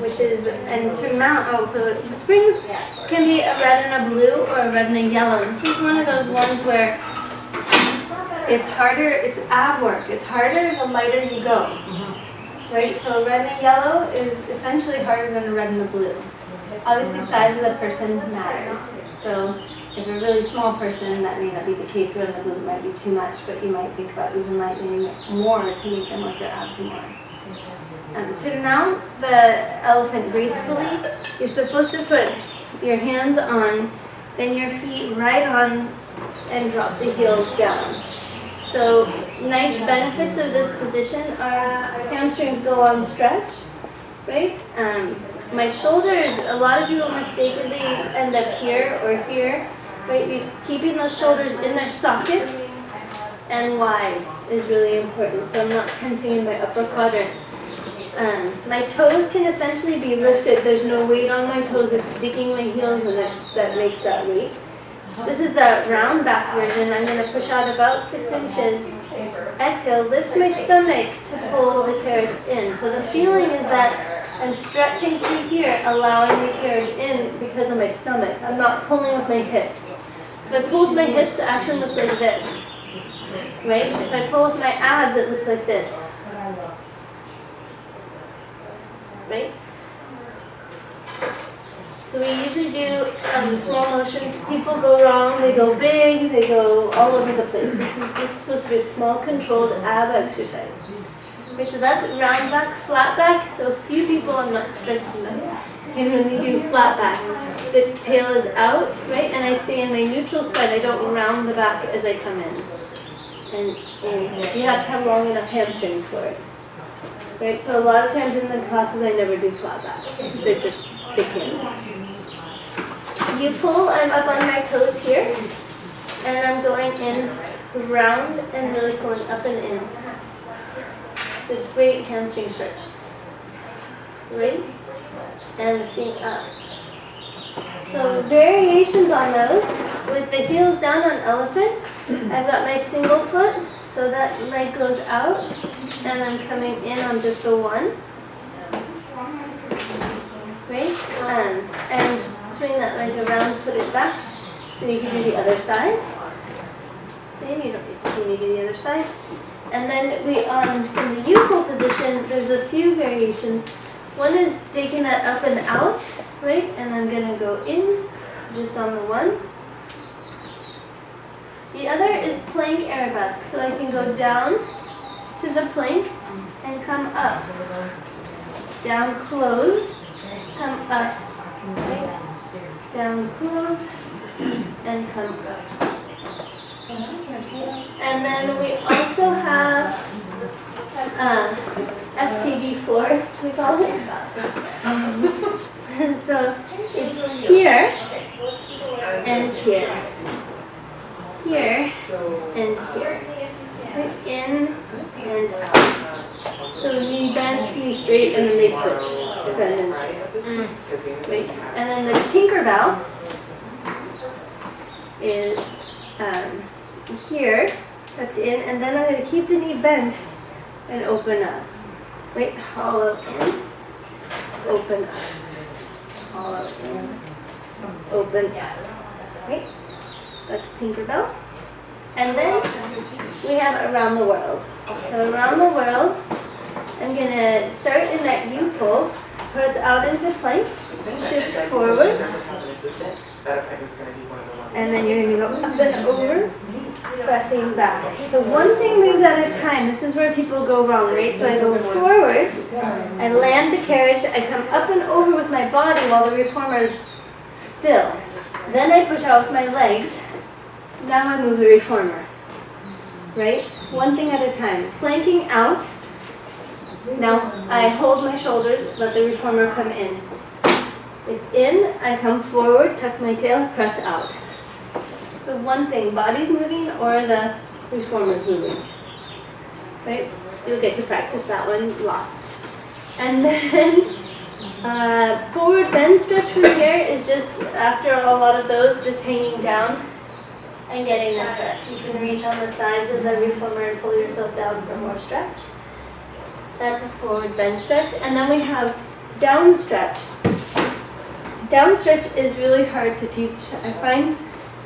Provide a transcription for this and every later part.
which is, and to mount, oh, so springs can be a red and a blue or a red and a yellow. This is one of those ones where it's harder, it's ab work. It's harder the lighter you go, right? So red and yellow is essentially harder than a red and a blue. Obviously, size of the person matters. So if you're a really small person, that may not be the case. Red and the blue might be too much, but you might think about even lightening it more to make them like their abs more. To mount the elephant gracefully, you're supposed to put your hands on, then your feet right on, and drop the heels down. So nice benefits of this position are hamstrings go on stretch, right? My shoulders, a lot of people mistakenly end up here or here, right? Keeping those shoulders in their sockets and wide is really important. So I'm not tensing in my upper quadrant. My toes can essentially be lifted. There's no weight on my toes. It's digging my heels, and that makes that weight. This is the round back version. I'm going to push out about 6 inches. Exhale, lift my stomach to pull the carriage in. So the feeling is that I'm stretching through here, allowing the carriage in because of my stomach. I'm not pulling with my hips. If I pull with my hips, the action looks like this. Right? If I pull with my abs, it looks like this. Right? So we usually do small motions. People go wrong, they go big, they go all over the place. This is just supposed to be a small controlled ab exercise. Okay, so that's round back, flat back. So a few people, I'm not stretching them, can really do flat back. The tail is out, right? And I stay in my neutral spine. I don't round the back as I come in. And you have to have long enough hamstrings for it. Right, so a lot of times in the classes I never do flat back because they just thickened. You pull, I'm up on my toes here, and I'm going in round and really pulling up and in. It's a great hamstring stretch. Right? And lifting up. So variations on those. With the heels down on elephant, I've got my single foot. So that leg goes out, and I'm coming in on just the one. Great. And swing that leg around, put it back. So you can do the other side. Same, you don't need to see me do the other side. And then in the U-pull position, there's a few variations. One is taking that up and out, right? And I'm going to go in just on the one. The other is plank arabesque, so I can go down to the plank and come up. Down, close, come up. Right? Down, close, and come up. And then we also have FTD forest, we call it. And so it's here and here. Here and here. Right, in and out. So knee bent, knee straight, and then they switch. Bend and right. And then the Tinkerbell is here, tucked in, and then I'm going to keep the knee bent and open up. Right, hollow in, open up. Hollow in, open up. Right? That's Tinkerbell. And then we have Around the World. So Around the World, I'm going to start in that U-pull, press out into plank, shift forward, and then you're going to go up and over, pressing back. So one thing moves at a time. This is where people go wrong, right? So I go forward, I land the carriage, I come up and over with my body while the reformer is still. Then I push out with my legs. Now I move the reformer, right? One thing at a time. Planking out. Now I hold my shoulders, let the reformer come in. It's in, I come forward, tuck my tail, press out. So one thing, body's moving or the reformer's moving, right? You'll get to practice that one lots. And then forward bend stretch from here is just, after a lot of those, just hanging down and getting the stretch. You can reach on the sides of the reformer and pull yourself down for more stretch. That's a forward bend stretch. And then we have down stretch. Down stretch is really hard to teach. I find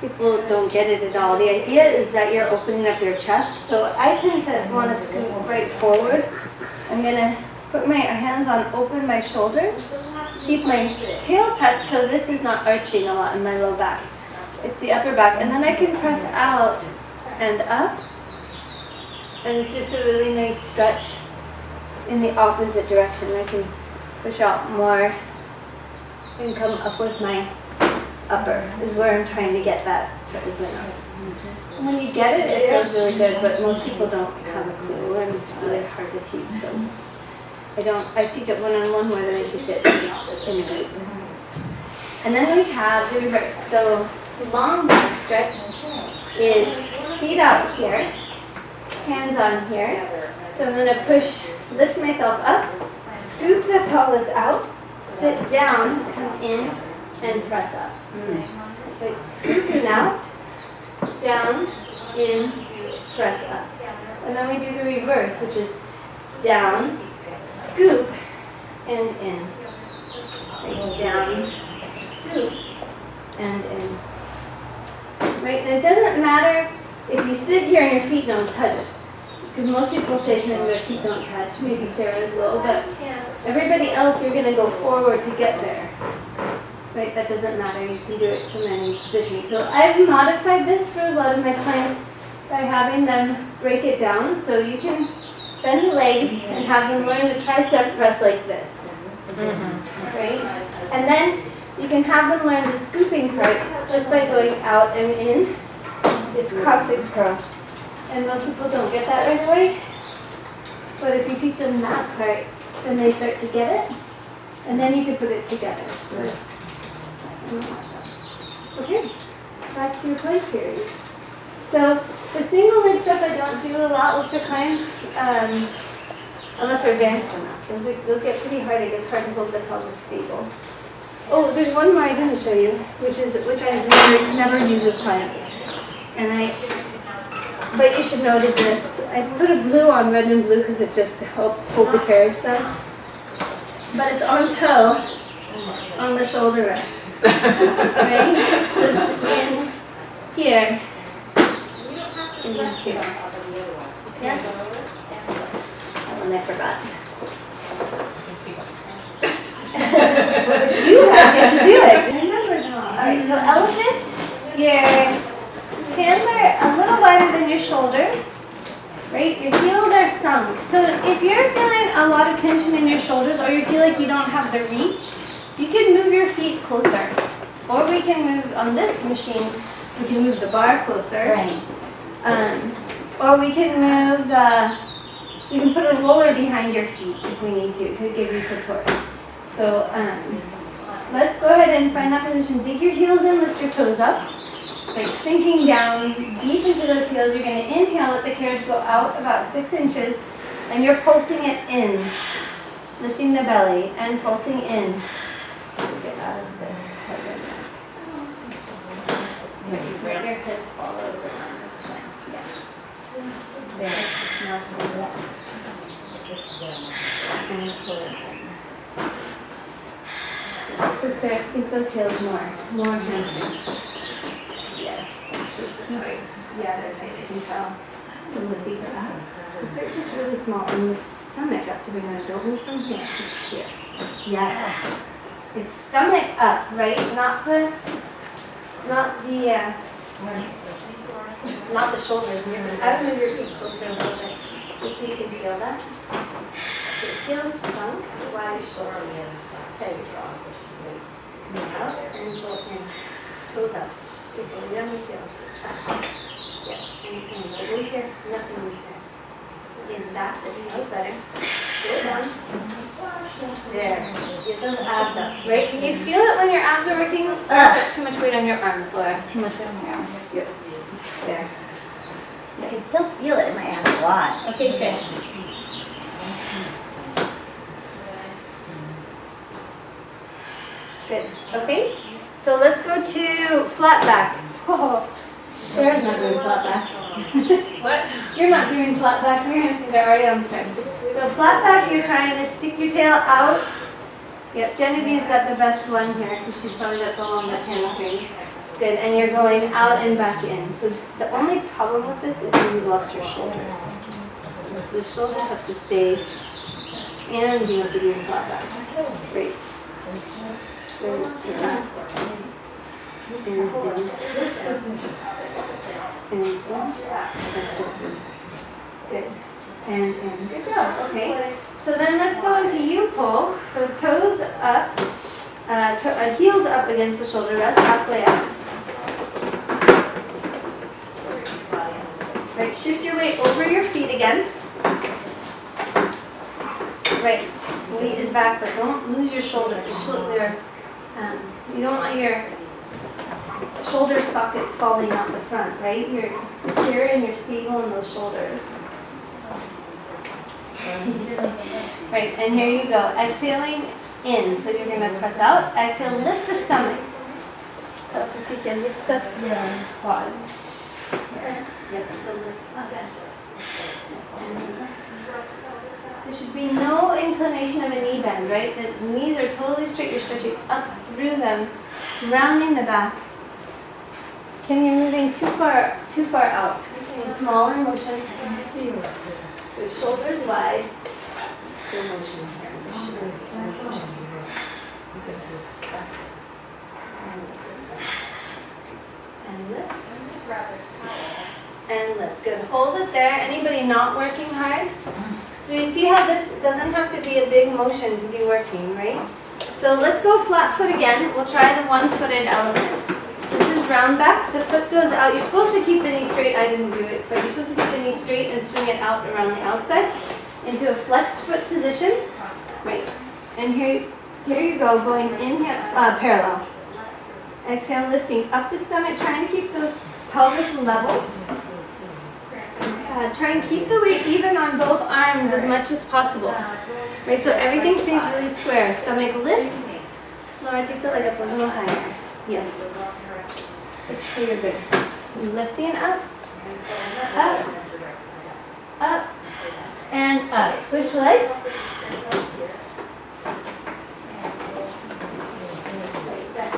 people don't get it at all. The idea is that you're opening up your chest. So I tend to want to scoot right forward. I'm going to put my hands on, open my shoulders, keep my tail tucked so this is not arching a lot in my low back. It's the upper back. And then I can press out and up. And it's just a really nice stretch in the opposite direction. I can push out more and come up with my upper is where I'm trying to get that to open up. When you get it, it feels really good, but most people don't have a clue and it's really hard to teach. So I teach it one-on-one more than I teach it in a group. And then we have the reverse. So the long back stretch is feet out here, hands on here. So I'm going to lift myself up, scoop the pelvis out, sit down, come in, and press up. So it's scooping out, down, in, press up. And then we do the reverse, which is down, scoop, and in. Right, down, scoop, and in. Right, and it doesn't matter if you sit here and your feet don't touch. Because most people sit here and their feet don't touch. Maybe Sarah's will, but everybody else, you're going to go forward to get there. Right, that doesn't matter. You can do it from any position. So I've modified this for a lot of my clients by having them break it down. So you can bend the legs and have them learn the tricep press like this. Right? And then you can have them learn the scooping part just by going out and in. It's coccyx curl. And most people don't get that right away. But if you teach them that part, then they start to get it. And then you can put it together. So, okay, back to your plank series. So the single leg stuff I don't do a lot with the clients, unless they're advanced enough. Those get pretty hard. It gets hard to hold the pelvis stable. Oh, there's one more I didn't show you, which I never use with clients. But you should notice this. I put a blue on, red and blue, because it just helps hold the carriage down. But it's on toe, on the shoulder rest. Right? So it's in here, and in here. Yeah? That one I forgot. But you have to do it. Remember now. Alright, so elephant, your hands are a little wider than your shoulders, right? Your heels are sunk. So if you're feeling a lot of tension in your shoulders or you feel like you don't have the reach, you can move your feet closer. Or we can move, on this machine, we can move the bar closer. Right. Or we can move you can put a roller behind your feet if we need to give you support. So let's go ahead and find that position. Dig your heels in, lift your toes up. Like sinking down deep into those heels. You're going to inhale, let the carriage go out about 6 inches, and you're pulsing it in, lifting the belly and pulsing in. Get out of this. Let your hip fall over. That's fine. Yeah. There. Now pull it up. And pull it in. So Sarah, sink those heels more hamstring. Yes. Actually, yeah, they're tight. I can tell. And the feet are up. So start just really small. And the stomach up to bring it. Don't move from here. It's here. Yes. It's stomach up, right? Not the shoulders. I would move your feet closer a little bit, just so you can feel that. So it feels sunk, wide shoulders. Head drop. Up and go in. Toes up. Good. You don't make it. Yeah. And wiggle here. Nothing moves here. Again, that's it. That was better. Go down. There. Get those abs up. Right? Can you feel it when your abs are working? Too much weight on your arms, Laura. Too much weight on my arms. Good. There. I can still feel it in my abs a lot. Okay, good. Good. Okay. So let's go to flat back. Oh, Sarah's not doing flat back. What? You're not doing flat back. Your hamstrings are already on stretch. So flat back, you're trying to stick your tail out Yep, Genevieve's got the best one here because she's probably got the longest hamstring. Good, and you're going out and back in. So the only problem with this is you lost your shoulders. So the shoulders have to stay, and you have to do your flat back. Great. Good. Good. And good job. Okay. So then let's go into U-pull. So toes up, heels up against the shoulder rest, halfway up. Right, shift your weight over your feet again. Right, weight is back, but don't lose your shoulder. You don't want your shoulder sockets falling out the front, right? You're secure and you're stable in those shoulders. Right, and here you go. Exhaling in, so you're going to press out. Exhale, lift the stomach. So Patricia, lift the quads. Yep, so lift. Okay. There should be no inclination of a knee bend, right? The knees are totally straight. You're stretching up through them, rounding the back. Can you moving too far out? Smaller motion. So shoulders wide. Still motion here. And lift. And lift. Good. Hold it there. Anybody not working hard? So you see how this doesn't have to be a big motion to be working, right? So let's go flat foot again. We'll try the one-footed elephant. This is round back. The foot goes out. You're supposed to keep the knee straight. I didn't do it, but you're supposed to keep the knee straight and swing it out around the outside into a flexed foot position. Right. And here you go, going in here, parallel. Exhale, lifting up the stomach, trying to keep the pelvis level. Try and keep the weight even on both arms as much as possible. Right, so everything stays really square. Stomach lifts. Laura, take the leg up a little higher. Yes. So you're good. Lifting up, up, and up. Switch legs.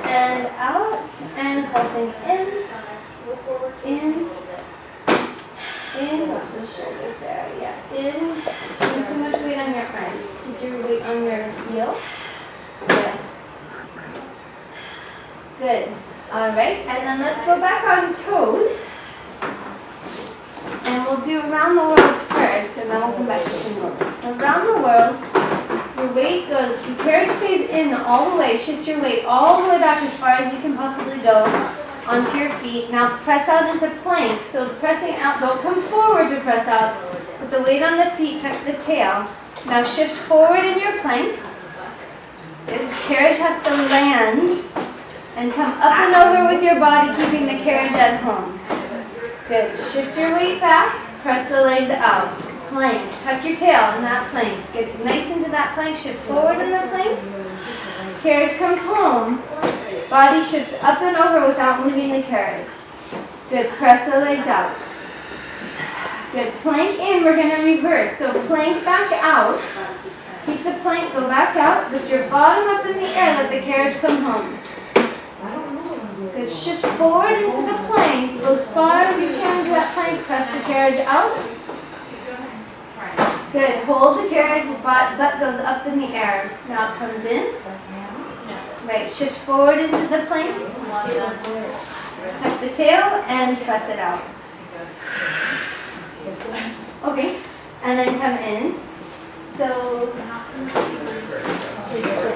And out, and pulsing in, watch those shoulders there, yeah, in, too much weight on your arms, get your weight on your heel, yes, good, alright, and then let's go back on toes, and we'll do around the world first, and then we'll come back to single. So around the world, your weight goes, the carriage stays in all the way, shift your weight all the way back as far as you can possibly go, onto your feet. Now press out into plank. So pressing out, don't come forward to press out. Put the weight on the feet, tuck the tail. Now shift forward in your plank. The carriage has to land and come up and over with your body, keeping the carriage at home. Good. Shift your weight back, press the legs out. Plank. Tuck your tail in that plank. Get nice into that plank, shift forward in the plank. Carriage comes home. Body shifts up and over without moving the carriage. Good, press the legs out. Good, plank in, we're going to reverse. So plank back out. Keep the plank, go back out. Put your bottom up in the air, let the carriage come home. Good, shift forward into the plank. Go as far as you can into that plank. Press the carriage out. Good, hold the carriage, butt goes up in the air. Now it comes in. Right, shift forward into the plank, tuck the tail, and press it out. Okay, and then come in. So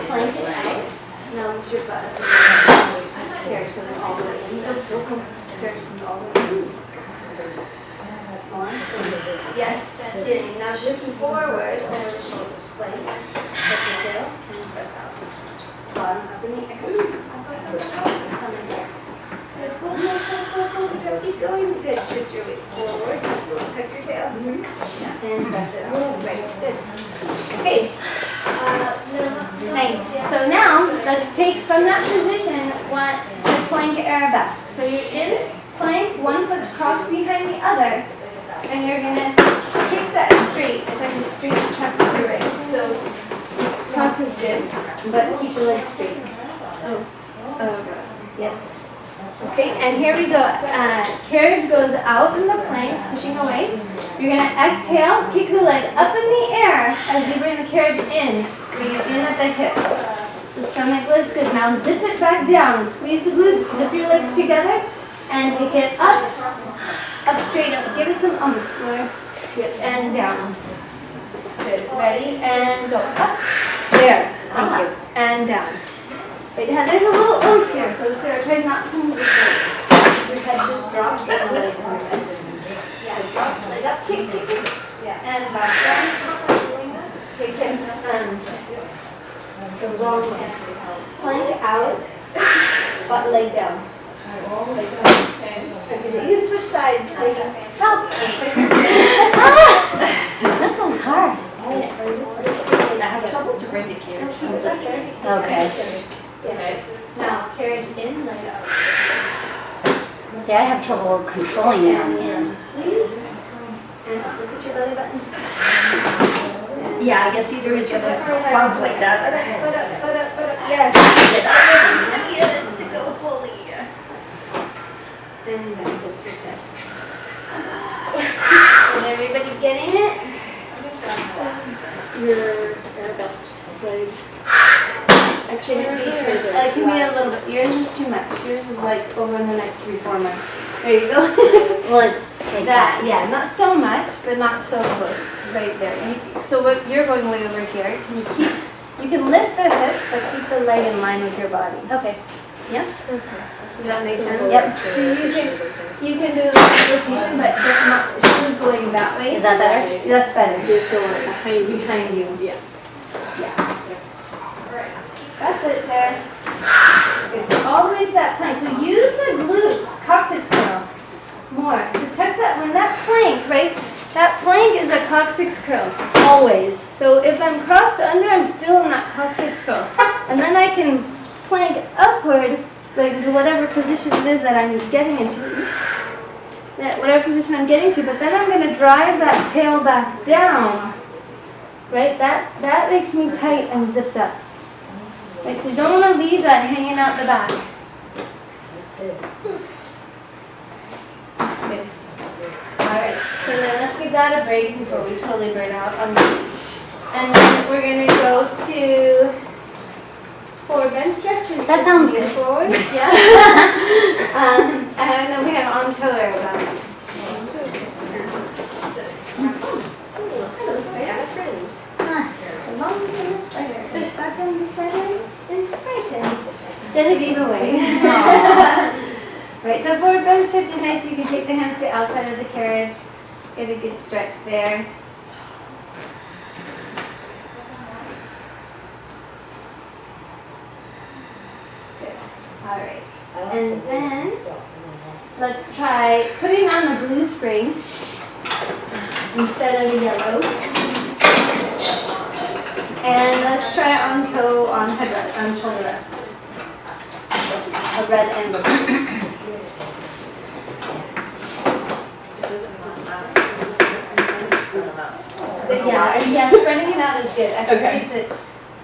plank it out. Now lift your butt. Carriage comes all the way in. Carriage comes all the way in. Yes, in. Now shift forward over the shoulders. Plank, tuck the tail, and press out. Bottom up in the air. Come in here. Good. Keep going. Good. Shift your weight forward. Tuck your tail. And press it out. Right. Good. Okay. Nice. So now let's take from that position the plank arabesque. So you're in plank, one foot's crossed behind the other, and you're gonna kick that straight. It's actually straight tuck through it. So cross is good, but keep the legs straight. Yes. Okay, and here we go. Carriage goes out in the plank, pushing away. You're going to exhale, kick the leg up in the air as you bring the carriage in. Bring it in at the hip. The stomach lifts good. Now zip it back down. Squeeze the glutes, zip your legs together, and kick it up, up straight up. Give it some oomph. Good, and down. Good, ready, and go. Up, there, thank you, and down. Right, there's a little oomph here, so Sarah, try not to move your head just drops and the leg comes up. Yeah, drops, leg up, kick, kick, kick, and back down. Kick and the wrong way. Plank out, but leg down. Leg down. Okay, you can switch sides. Help! That sounds hard. I have trouble to bring the carriage. Okay. Yes. Now, carriage in, leg out. See, I have trouble controlling it on the end. Squeeze. And look at your belly button. Yeah, I guess either is gonna bump like that. Put up. Yes. Yes, to go slowly. And then good success. Is everybody getting it? Your best leg. Extra It can be a little bit. Yours is too much. Yours is like over in the next reformer. There you go. Well, it's like That, yeah, not so much, but not so close. Right there. So what you're going way over here. You can lift the hip, but keep the leg in line with your body. Okay. Yeah. Okay. Does that make So sense? Yep. So you can do a rotation, but just not shoes going that way. Is that better? That's better. So you still want it Behind you. Yeah. Yeah. That's it, Sarah. Good. All the way to that plank. So use the glutes, coccyx curl. More. So tuck that, when that plank, right? That plank is a coccyx curl, always. So if I'm crossed under, I'm still in that coccyx curl. And then I can plank upward, like into whatever position it is that I'm getting into. Whatever position I'm getting to, but then I'm going to drive that tail back down. Right? That makes me tight and zipped up. Right, so you don't want to leave that hanging out the back. Good. Alright, so then let's give that a break before we totally burn out on these. And then we're going to go to forward bend stretches. That sounds good. Forward, yeah. And then we have on toe aerobics. Hello, spider. Long little spider. Stuck on the spider and frightened. Genevieve away. Right, so forward bend stretch is nice. You can take the hands to the outside of the carriage. Get a good stretch there. Good. All right. And then let's try putting on the blue spring instead of the yellow. And let's try it on toe, on head rest, on shoulder rest. A red and blue. But yeah, spreading it out is good. Actually keeps it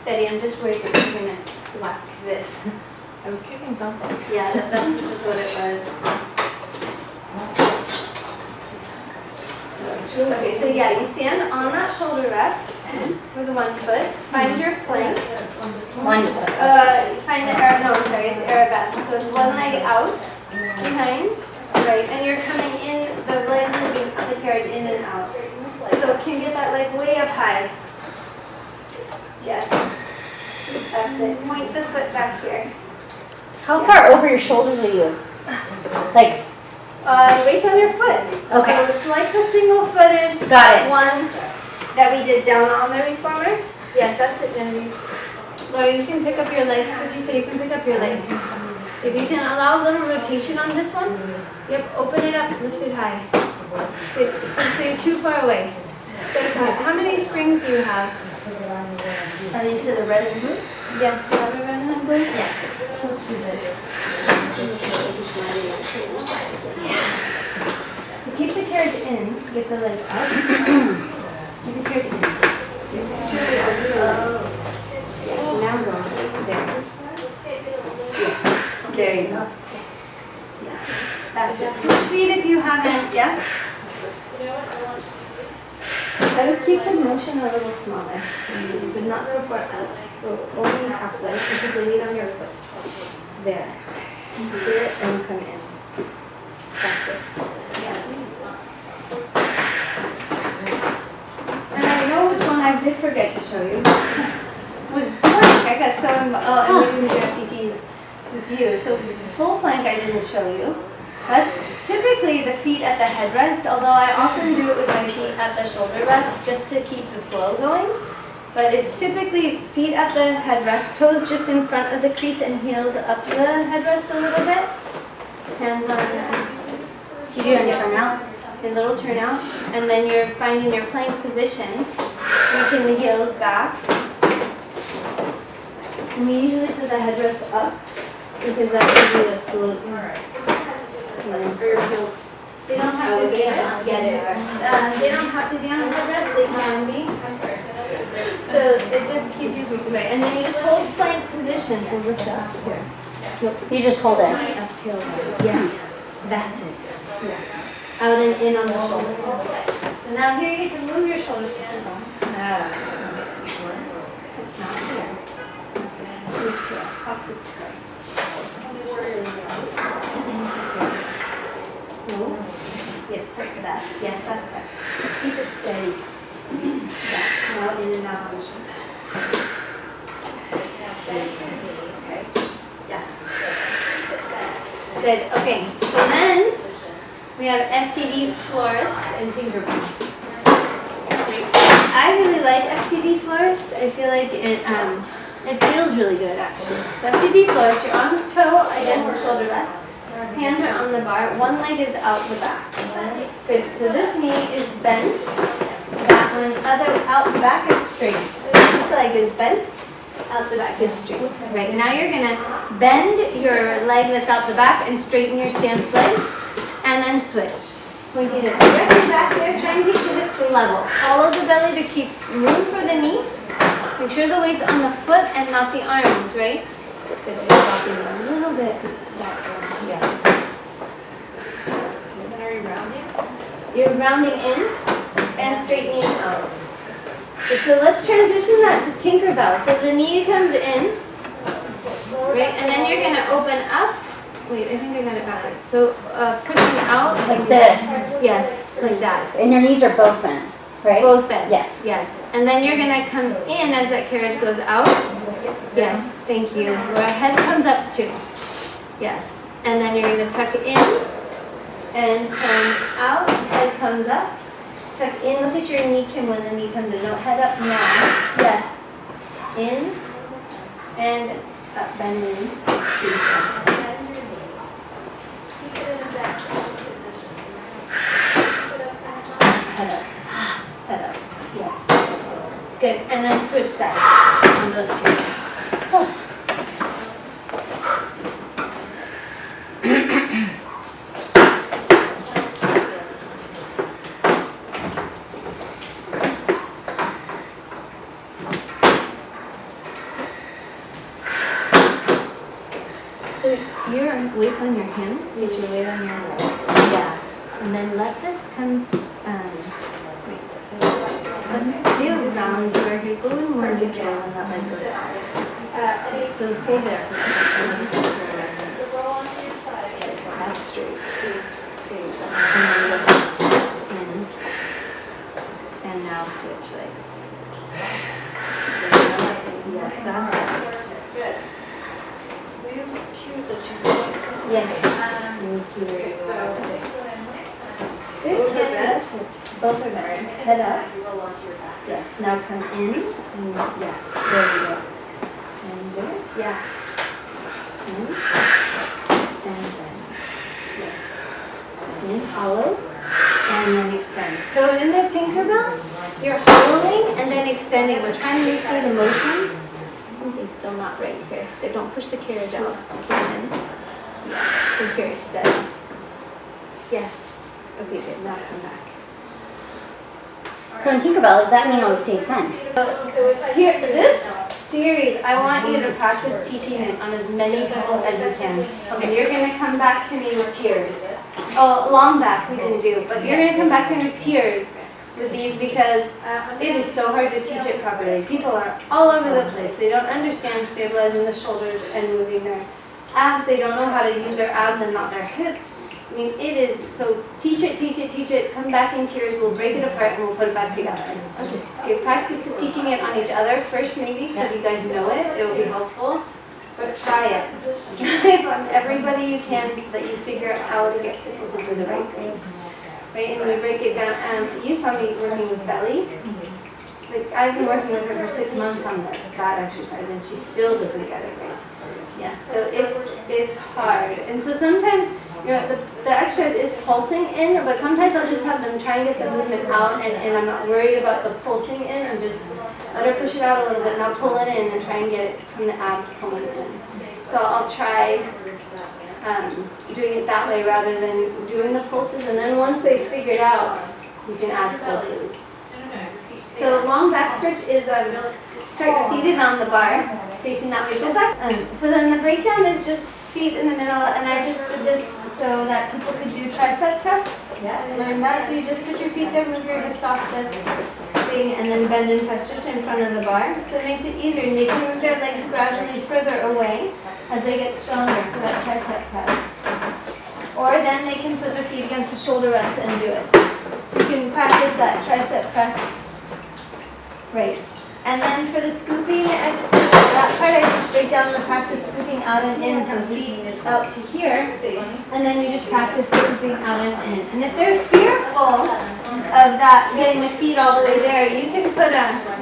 steady. I'm just worried that you're gonna whack this. I was kicking something. Yeah, this is what it was. Okay, so yeah, you stand on that shoulder rest with one foot. Find your plank. One foot. Find the it's arabesque. So it's one leg out, behind, right, and you're coming in, the legs moving on the carriage in and out. So can you get that leg way up high? Yes. That's it. Point the foot back here. How far over your shoulders are you? Like, Weight on your foot. Okay. So it's like the single-footed got it. one that we did down on the reformer. Yeah, that's it, Genevieve. Laura, you can pick up your leg. As you say, you can pick up your leg. If you can allow a little rotation on this one, yep, open it up, lift it high. Good. So you're too far away. How many springs do you have? You said the red and blue? Yes, do you have a red and blue? Yeah. Let's do this. So keep the carriage in, get the leg up. Keep the carriage in. There you go. That's it. Switch feet if you haven't, yeah? I would keep the motion a little smaller. So not so far out. Go only halfway. Put the weight on your foot. There. Here and come in. That's it. Yeah. And I know which one I did forget to show you. Was plank. I got so involved. Oh, and we didn't do TTs with you. So full plank I didn't show you. That's typically the feet at the headrest, although I often do it with my feet at the shoulder rest just to keep the flow going. But it's typically feet at the headrest, toes just in front of the crease and heels up the headrest a little bit. Hands on. Do you do any turnout? A little turnout. And then you're finding your plank position, reaching the heels back. And we usually put the headrest up because that gives you a slope. They don't have to be on, they don't have to be on the headrest, they can be. So it just keeps you moving away. And then you just hold plank position and lift up here. You just hold it. Up tailbone. Yes, that's it. Yeah. Out and in on the shoulders. So now here you get to move your shoulders to the bone. That's good. Now here. Reach here. Opposite square. No. Yes, touch that. Yes, that's it. Keep it steady. That's now in and out on the shoulders. Steady. Okay. Yeah. Good. Okay. So then we have FTD Florist and Tinkerbell. I really like FTD Florist. I feel like it feels really good actually. So FTD Florist, you're on toe against the shoulder rest. Hands are on the bar. One leg is out the back. Good. So this knee is bent. That one out the back is straight. So this leg is bent. Out the back is straight. Right. Now you're gonna bend your leg that's out the back and straighten your stance leg, and then switch. Pointing it directly back there. Try and keep the hips level. Follow the belly to keep room for the knee. Make sure the weight's on the foot and not the arms. Right. Good. Dropping a little bit. Yeah. Then are you rounding? You're rounding in and straightening out. So let's transition that to Tinkerbell. So the knee comes in, right, and then you're gonna open up. Wait, I think I got it backwards. So pushing out Like this. Yes, like that. And your knees are both bent, right? Both bent. Yes. Yes. And then you're gonna come in as that carriage goes out. Yes. Thank you. Your head comes up too. Yes. And then you're gonna tuck in and come out. Head comes up. Tuck in. Look at your knee, Kim, when the knee comes in. No, head up now. Yes. In and up. Bend in. Head up. Head up. Yes. Good. And then switch sides on those two. Oh. So your weight's on your hands, get your weight on your legs. Yeah. And then let this come, wait, so see around where you're going more neutral and that leg goes out. So hold there. And let's just remember. That's straight. And then look in. And now switch legs. Yes, that's better. Will you cue the two? Yes. Let me see where you are. Good. Both are bent. Head up. Yes. Now come in. And yes. There we go. And there. Yeah. In. And then. Yes. In. Hollow. And then extend. So in the Tinkerbell, you're hollowing and then extending. We're trying to make through the motion. Something's still not right here. They don't push the carriage out. Keep it in. Yeah. So here, extend. Yes. Okay, good. Now come back. So in Tinkerbell, that knee always stays bent. Here, this series, I want you to practice teaching it on as many people as you can. And you're going to come back to me with tears. Oh, long back we didn't do, but you're going to come back to me with tears with these because it is so hard to teach it properly. People are all over the place. They don't understand stabilizing the shoulders and moving their abs. They don't know how to use their abs and not their hips. I mean, it is, so teach it, teach it, teach it, come back in tears, we'll break it apart and we'll put it back together. Okay, practice teaching it on each other first maybe, because you guys know it, it will be helpful. But try it. Try it on everybody you can so that you figure out how to get people to do the right things. Right, and we break it down. You saw me working with Belly. Like, I've been working with her for 6 months on that exercise and she still doesn't get it right. Yeah, so it's hard. And so sometimes, you know, the exercise is pulsing in, but sometimes I'll just have them try and get the movement out, and I'm not worried about the pulsing in. I'm just let her push it out a little bit, and I'll pull it in and try and get it from the abs pulling in. So I'll try doing it that way rather than doing the pulses, and then once they figure it out, you can add pulses. So long back stretch is start seated on the bar, facing that way. Go back. So then the breakdown is just feet in the middle, and I just did this so that people could do tricep press. Learn that. So you just put your feet there, move your hips off the thing, and then bend and press just in front of the bar. So it makes it easier, and they can move their legs gradually further away as they get stronger for that tricep press. Or then they can put their feet against the shoulder rests and do it. So you can practice that tricep press. Right. And then for the scooping exercise, that part I just break down the practice scooping out and in, so feet out to here, and then you just practice scooping out and in. And if they're fearful of that, getting the feet all the way there, you can put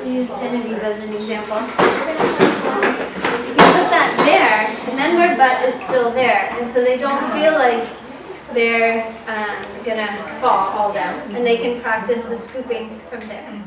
use Genevieve as an example. You can put that there, and then their butt is still there, and so they don't feel like they're gonna fall down, and they can practice the scooping from there.